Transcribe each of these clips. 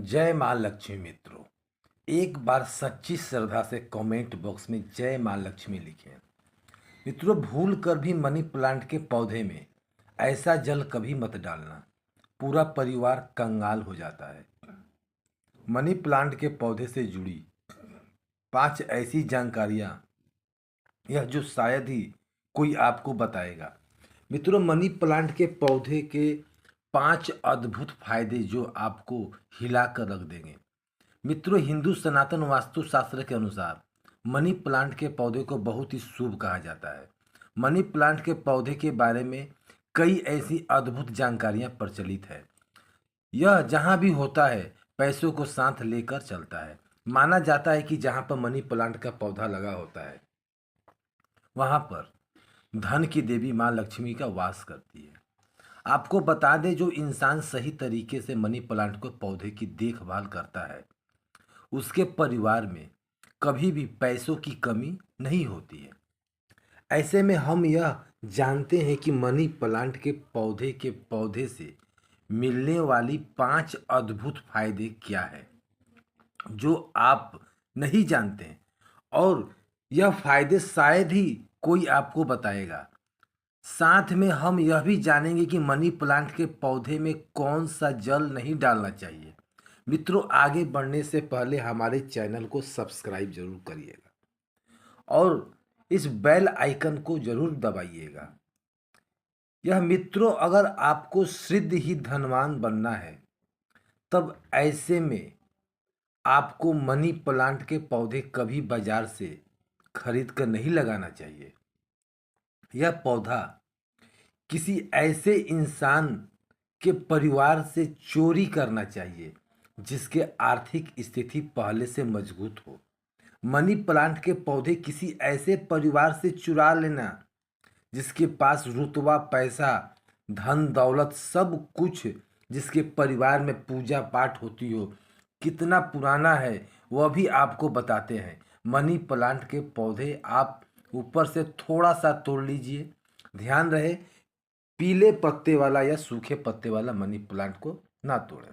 जय माँ लक्ष्मी मित्रों। एक बार सच्ची श्रद्धा से कमेंट बॉक्स में जय माँ लक्ष्मी लिखें। मित्रों, भूल कर भी मनी प्लांट के पौधे में ऐसा जल कभी मत डालना, पूरा परिवार कंगाल हो जाता है। मनी प्लांट के पौधे से जुड़ी 5 ऐसी जानकारियाँ, यह जो शायद ही कोई आपको बताएगा। मित्रों, मनी प्लांट के पौधे के 5 अद्भुत फायदे जो आपको हिला कर रख देंगे। मित्रों, हिंदू सनातन वास्तुशास्त्र के अनुसार मनी प्लांट के पौधे को बहुत ही शुभ कहा जाता है। मनी प्लांट के पौधे के बारे में कई ऐसी अद्भुत जानकारियां प्रचलित है। यह जहां भी होता है पैसों को साथ लेकर चलता है। माना जाता है कि जहां पर मनी प्लांट का पौधा लगा होता है वहां पर धन की देवी माँ लक्ष्मी का वास करती है। आपको बता दें, जो इंसान सही तरीके से मनी प्लांट को पौधे की देखभाल करता है उसके परिवार में कभी भी पैसों की कमी नहीं होती है। ऐसे में हम यह जानते हैं कि मनी प्लांट के पौधे से मिलने वाली 5 अद्भुत फायदे क्या है जो आप नहीं जानते हैं, और यह फायदे शायद ही कोई आपको बताएगा। साथ में हम यह भी जानेंगे कि मनी प्लांट के पौधे में कौन सा जल नहीं डालना चाहिए। मित्रों, आगे बढ़ने से पहले हमारे चैनल को सब्सक्राइब जरूर करिएगा और इस बेल आइकन को जरूर दबाइएगा। यह मित्रों, अगर आपको सिद्ध ही धनवान बनना है तब ऐसे में आपको मनी प्लांट के पौधे कभी बाजार से खरीद कर नहीं लगाना चाहिए। यह पौधा किसी ऐसे इंसान के परिवार से चोरी करना चाहिए जिसके आर्थिक स्थिति पहले से मजबूत हो। मनी प्लांट के पौधे किसी ऐसे परिवार से चुरा लेना जिसके पास रुतबा, पैसा, धन दौलत सब कुछ, जिसके परिवार में पूजा पाठ होती हो, कितना पुराना है वह भी आपको बताते हैं। मनी प्लांट के पौधे आप ऊपर से थोड़ा सा तोड़ लीजिए। ध्यान रहे, पीले पत्ते वाला या सूखे पत्ते वाला मनी प्लांट को ना तोड़ें।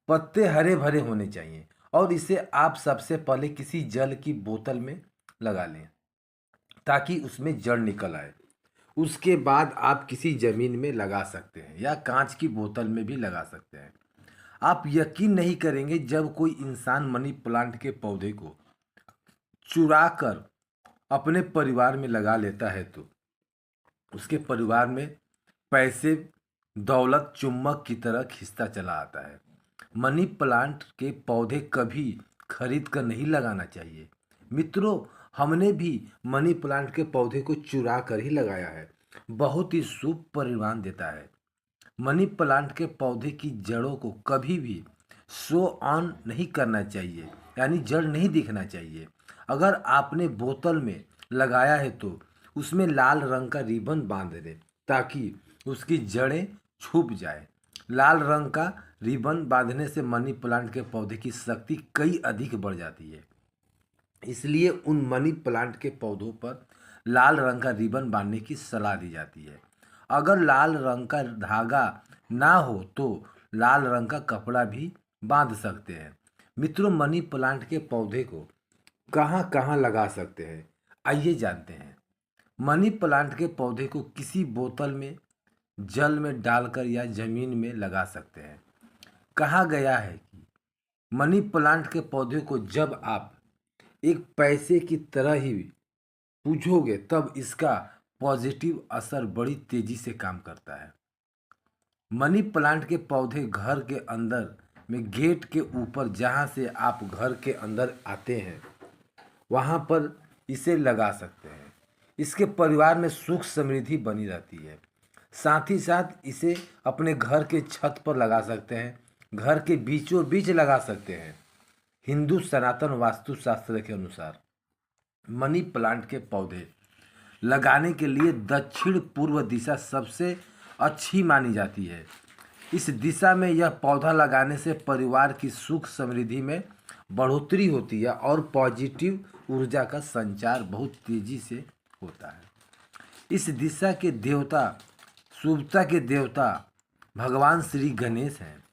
पत्ते हरे भरे होने चाहिए और इसे आप सबसे पहले किसी जल की बोतल में लगा लें ताकि उसमें जड़ निकल आए। उसके बाद आप किसी जमीन में लगा सकते हैं या कांच की बोतल में भी लगा सकते हैं। आप यकीन नहीं करेंगे, जब कोई इंसान मनी प्लांट के पौधे को चुरा कर अपने परिवार में लगा लेता है तो उसके परिवार में पैसे, दौलत चुम्बक की तरह खिंचता चला आता है। मनी प्लांट के पौधे कभी खरीद कर नहीं लगाना चाहिए। मित्रों, हमने भी मनी प्लांट के पौधे को चुरा कर ही लगाया है। बहुत ही शुभ परिणाम देता है। मनी प्लांट के पौधे की जड़ों को कभी भी शो ऑन नहीं करना चाहिए, यानी जड़ नहीं दिखना चाहिए। अगर आपने बोतल में लगाया है तो उसमें लाल रंग का रिबन बांध दें ताकि उसकी जड़ें छुप जाए। लाल रंग का रिबन बांधने से मनी प्लांट के पौधे की शक्ति कई अधिक बढ़ जाती है। इसलिए उन मनी प्लांट के पौधों पर लाल रंग का रिबन बांधने की सलाह दी जाती है। अगर लाल रंग का धागा ना हो तो लाल रंग का कपड़ा भी बांध सकते हैं। मित्रों, मनी प्लांट के पौधे को कहाँ कहाँ लगा सकते हैं, आइए जानते हैं। मनी प्लांट के पौधे को किसी बोतल में जल में डालकर या जमीन में लगा सकते हैं। कहा गया है कि मनी प्लांट के पौधे को जब आप एक पैसे की तरह ही पूजोगे तब इसका पॉजिटिव असर बड़ी तेजी से काम करता है। मनी प्लांट के पौधे घर के अंदर में गेट के ऊपर, जहां से आप घर के अंदर आते हैं वहां पर इसे लगा सकते हैं। इसके परिवार में सुख समृद्धि बनी रहती है। साथ ही साथ इसे अपने घर के छत पर लगा सकते हैं, घर के बीचों बीच लगा सकते हैं। हिंदू सनातन वास्तुशास्त्र के अनुसार मनी प्लांट के पौधे लगाने के लिए दक्षिण पूर्व दिशा सबसे अच्छी मानी जाती है। इस दिशा में यह पौधा लगाने से परिवार की सुख समृद्धि में बढ़ोतरी होती है और पॉजिटिव ऊर्जा का संचार बहुत तेजी से होता है। इस दिशा के देवता, शुभता के देवता भगवान श्री गणेश हैं।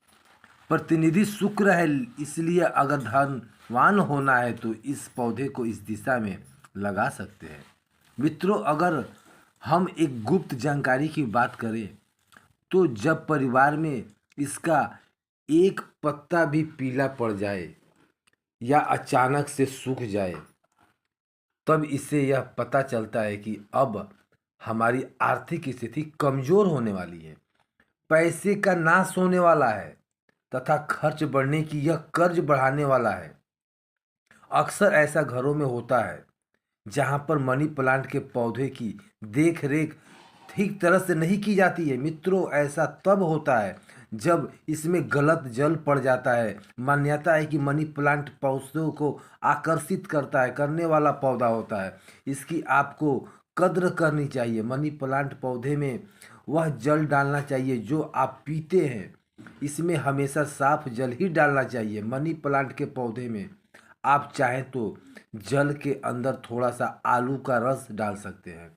प्रतिनिधि शुक्र है, इसलिए अगर धनवान होना है तो इस पौधे को इस दिशा में लगा सकते हैं। मित्रों, अगर हम एक गुप्त जानकारी की बात करें तो जब परिवार में इसका एक पत्ता भी पीला पड़ जाए या अचानक से सूख जाए, तब इससे यह पता चलता है कि अब हमारी आर्थिक स्थिति कमजोर होने वाली है, पैसे का नाश होने वाला है तथा खर्च बढ़ने की यह कर्ज बढ़ाने वाला है। अक्सर ऐसा घरों में होता है जहां पर मनी प्लांट के पौधे की देख रेख ठीक तरह से नहीं की जाती है। मित्रों, ऐसा तब होता है जब इसमें गलत जल पड़ जाता है। मान्यता है कि मनी प्लांट पौधों को आकर्षित करने वाला पौधा होता है। इसकी आपको कद्र करनी चाहिए। मनी प्लांट पौधे में वह जल डालना चाहिए जो आप पीते हैं। इसमें हमेशा साफ जल ही डालना चाहिए। मनी प्लांट के पौधे में आप चाहें तो जल के अंदर थोड़ा सा आलू का रस डाल सकते हैं।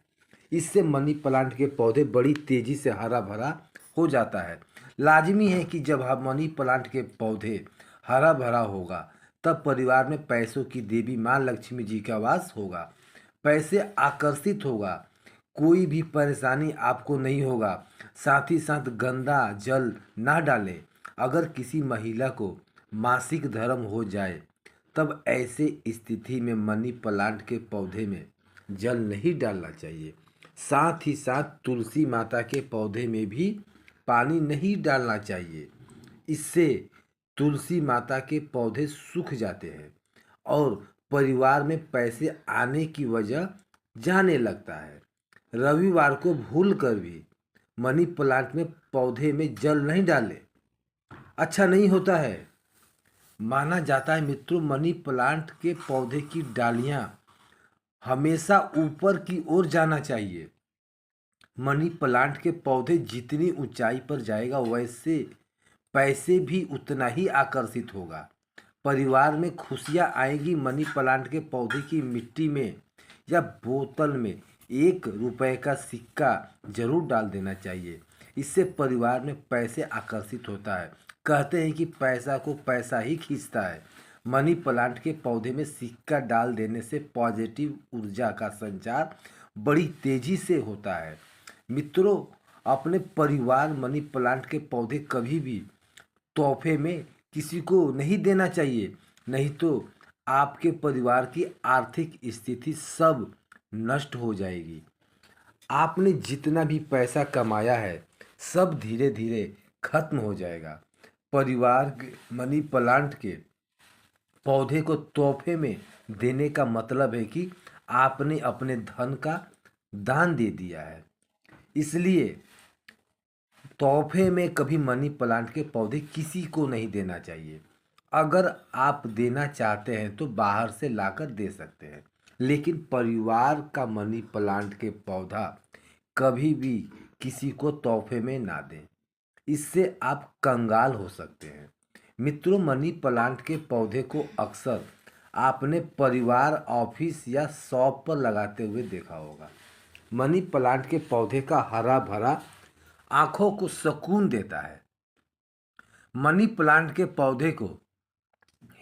इससे मनी प्लांट के पौधे बड़ी तेजी से हरा भरा हो जाता है। लाजमी है कि जब हम मनी प्लांट के पौधे हरा भरा होगा तब परिवार में पैसों की देवी माँ लक्ष्मी जी का वास होगा। पैसे आकर्षित होगा, कोई भी परेशानी आपको नहीं होगा। साथ ही साथ गंदा जल ना डालें। अगर किसी महिला को मासिक धर्म हो जाए तब ऐसे स्थिति में मनी प्लांट के पौधे में जल नहीं डालना चाहिए। साथ ही साथ तुलसी माता के पौधे में भी पानी नहीं डालना चाहिए। इससे तुलसी माता के पौधे सूख जाते हैं और परिवार में पैसे आने की वजह जाने लगता है। रविवार को भूल कर भी मनी प्लांट में पौधे में जल नहीं डालें, अच्छा नहीं होता है। माना जाता है मित्रों, मनी प्लांट के पौधे की डालियां हमेशा ऊपर की ओर जाना चाहिए। मनी प्लांट के पौधे जितनी ऊंचाई पर जाएगा वैसे पैसे भी उतना ही आकर्षित होगा। परिवार में खुशियां आएगी। मनी प्लांट के पौधे की मिट्टी में या बोतल में 1 रुपए का सिक्का जरूर डाल देना चाहिए। इससे परिवार में पैसे आकर्षित होता है। कहते हैं कि पैसा को पैसा ही खींचता है। मनी प्लांट के पौधे में सिक्का डाल देने से पॉजिटिव ऊर्जा का संचार बड़ी तेजी से होता है। मित्रों, अपने परिवार मनी प्लांट के पौधे कभी भी तोहफे में किसी को नहीं देना चाहिए, नहीं तो आपके परिवार की आर्थिक स्थिति सब नष्ट हो जाएगी। आपने जितना भी पैसा कमाया है सब धीरे धीरे खत्म हो जाएगा। परिवार के मनी प्लांट के पौधे को तोहफे में देने का मतलब है कि आपने अपने धन का दान दे दिया है। इसलिए तोहफे में कभी मनी प्लांट के पौधे किसी को नहीं देना चाहिए। अगर आप देना चाहते हैं तो बाहर से लाकर दे सकते हैं, लेकिन परिवार का मनी प्लांट के पौधा कभी भी किसी को तोहफे में ना दें। इससे आप कंगाल हो सकते हैं। मित्रों, मनी प्लांट के पौधे को अक्सर आपने परिवार, ऑफिस या शॉप पर लगाते हुए देखा होगा। मनी प्लांट के पौधे का हरा भरा आंखों को सुकून देता है। मनी प्लांट के पौधे को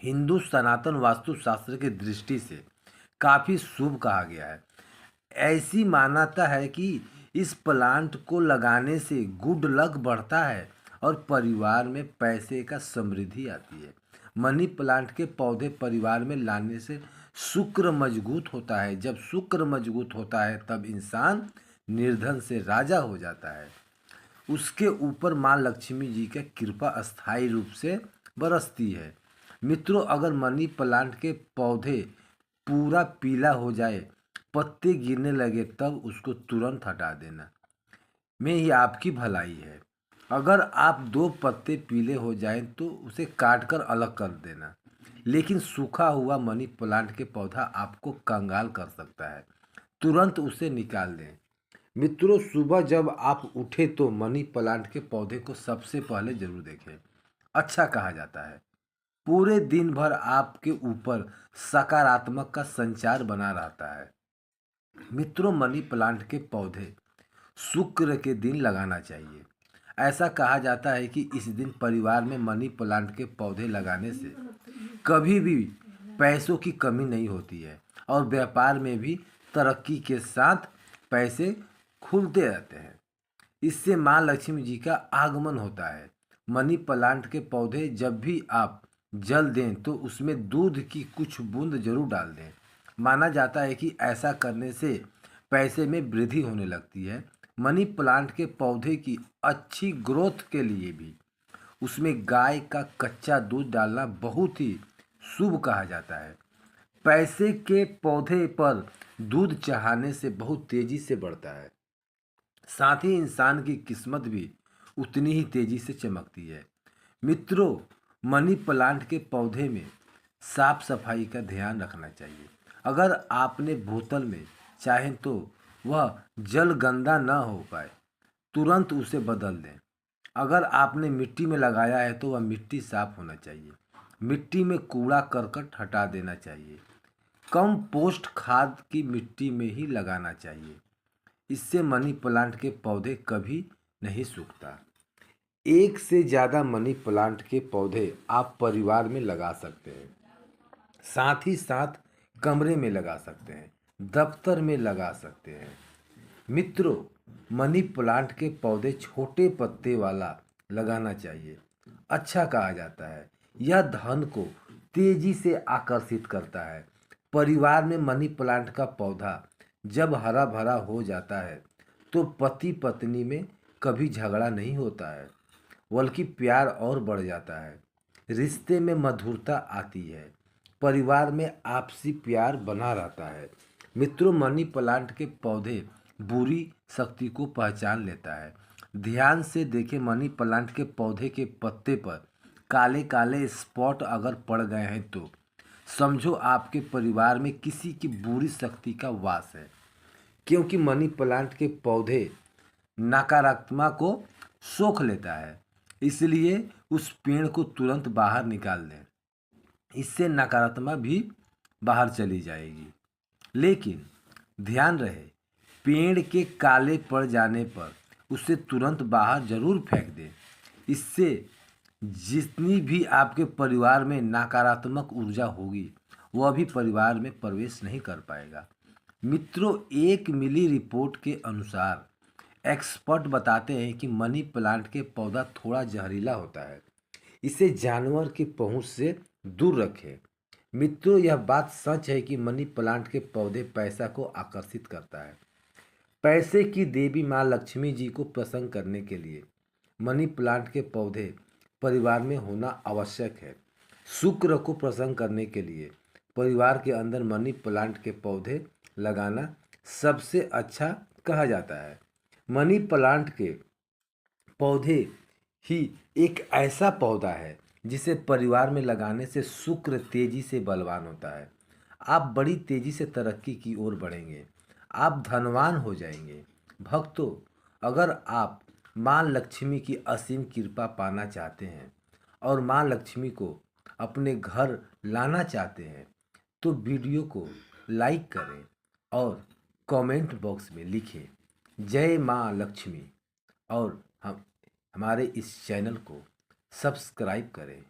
हिंदू सनातन वास्तुशास्त्र की दृष्टि से काफ़ी शुभ कहा गया है। ऐसी मान्यता है कि इस प्लांट को लगाने से गुड लक बढ़ता है और परिवार में पैसे का समृद्धि आती है। मनी प्लांट के पौधे परिवार में लाने से शुक्र मजबूत होता है। जब शुक्र मजबूत होता है तब इंसान निर्धन से राजा हो जाता है। उसके ऊपर माँ लक्ष्मी जी की कृपा अस्थायी रूप से बरसती है। मित्रों, अगर मनी प्लांट के पौधे पूरा पीला हो जाए, पत्ते गिरने लगे, तब उसको तुरंत हटा देना में ही आपकी भलाई है। अगर आप 2 पत्ते पीले हो जाएं तो उसे काट कर अलग कर देना, लेकिन सूखा हुआ मनी प्लांट के पौधा आपको कंगाल कर सकता है। तुरंत उसे निकाल दें। मित्रों, सुबह जब आप उठे तो मनी प्लांट के पौधे को सबसे पहले जरूर देखें। अच्छा कहा जाता है पूरे दिन भर आपके ऊपर सकारात्मक का संचार बना रहता है। मित्रों, मनी प्लांट के पौधे शुक्र के दिन लगाना चाहिए। ऐसा कहा जाता है कि इस दिन परिवार में मनी प्लांट के पौधे लगाने से कभी भी पैसों की कमी नहीं होती है और व्यापार में भी तरक्की के साथ पैसे खुलते रहते हैं। इससे माँ लक्ष्मी जी का आगमन होता है। मनी प्लांट के पौधे जब भी आप जल दें तो उसमें दूध की कुछ बूंद जरूर डाल दें। माना जाता है कि ऐसा करने से पैसे में वृद्धि होने लगती है। मनी प्लांट के पौधे की अच्छी ग्रोथ के लिए भी उसमें गाय का कच्चा दूध डालना बहुत ही शुभ कहा जाता है। पैसे के पौधे पर दूध चढ़ाने से बहुत तेजी से बढ़ता है। साथ ही इंसान की किस्मत भी उतनी ही तेजी से चमकती है। मित्रों, मनी प्लांट के पौधे में साफ सफाई का ध्यान रखना चाहिए। अगर आपने बोतल में चाहें तो वह जल गंदा न हो पाए, तुरंत उसे बदल दें। अगर आपने मिट्टी में लगाया है तो वह मिट्टी साफ होना चाहिए। मिट्टी में कूड़ा करकट हटा देना चाहिए। कंपोस्ट खाद की मिट्टी में ही लगाना चाहिए। इससे मनी प्लांट के पौधे कभी नहीं सूखता। एक से ज़्यादा मनी प्लांट के पौधे आप परिवार में लगा सकते हैं, साथ ही साथ कमरे में लगा सकते हैं, दफ्तर में लगा सकते हैं। मित्रों, मनी प्लांट के पौधे छोटे पत्ते वाला लगाना चाहिए। अच्छा कहा जाता है, यह धन को तेजी से आकर्षित करता है। परिवार में मनी प्लांट का पौधा जब हरा भरा हो जाता है तो पति पत्नी में कभी झगड़ा नहीं होता है, बल्कि प्यार और बढ़ जाता है। रिश्ते में मधुरता आती है। परिवार में आपसी प्यार बना रहता है। मित्रों, मनी प्लांट के पौधे बुरी शक्ति को पहचान लेता है। ध्यान से देखें, मनी प्लांट के पौधे के पत्ते पर काले काले स्पॉट अगर पड़ गए हैं तो समझो आपके परिवार में किसी की बुरी शक्ति का वास है। क्योंकि मनी प्लांट के पौधे नकारात्मक को सोख लेता है, इसलिए उस पेड़ को तुरंत बाहर निकाल दें। इससे नकारात्मक भी बाहर चली जाएगी। लेकिन ध्यान रहे, पेड़ के काले पड़ जाने पर उसे तुरंत बाहर जरूर फेंक दें। इससे जितनी भी आपके परिवार में नकारात्मक ऊर्जा होगी वह भी परिवार में प्रवेश नहीं कर पाएगा। मित्रों, एक मिली रिपोर्ट के अनुसार एक्सपर्ट बताते हैं कि मनी प्लांट के पौधा थोड़ा जहरीला होता है। इसे जानवर की पहुंच से दूर रखें। मित्रों, यह बात सच है कि मनी प्लांट के पौधे पैसा को आकर्षित करता है। पैसे की देवी माँ लक्ष्मी जी को प्रसन्न करने के लिए मनी प्लांट के पौधे परिवार में होना आवश्यक है। शुक्र को प्रसन्न करने के लिए परिवार के अंदर मनी प्लांट के पौधे लगाना सबसे अच्छा कहा जाता है। मनी प्लांट के पौधे ही एक ऐसा पौधा है जिसे परिवार में लगाने से शुक्र तेजी से बलवान होता है। आप बड़ी तेजी से तरक्की की ओर बढ़ेंगे। आप धनवान हो जाएंगे। भक्तों, अगर आप माँ लक्ष्मी की असीम कृपा पाना चाहते हैं और माँ लक्ष्मी को अपने घर लाना चाहते हैं तो वीडियो को लाइक करें और कमेंट बॉक्स में लिखें जय माँ लक्ष्मी और हमारे इस चैनल को सब्सक्राइब करें।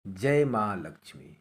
जय माँ लक्ष्मी।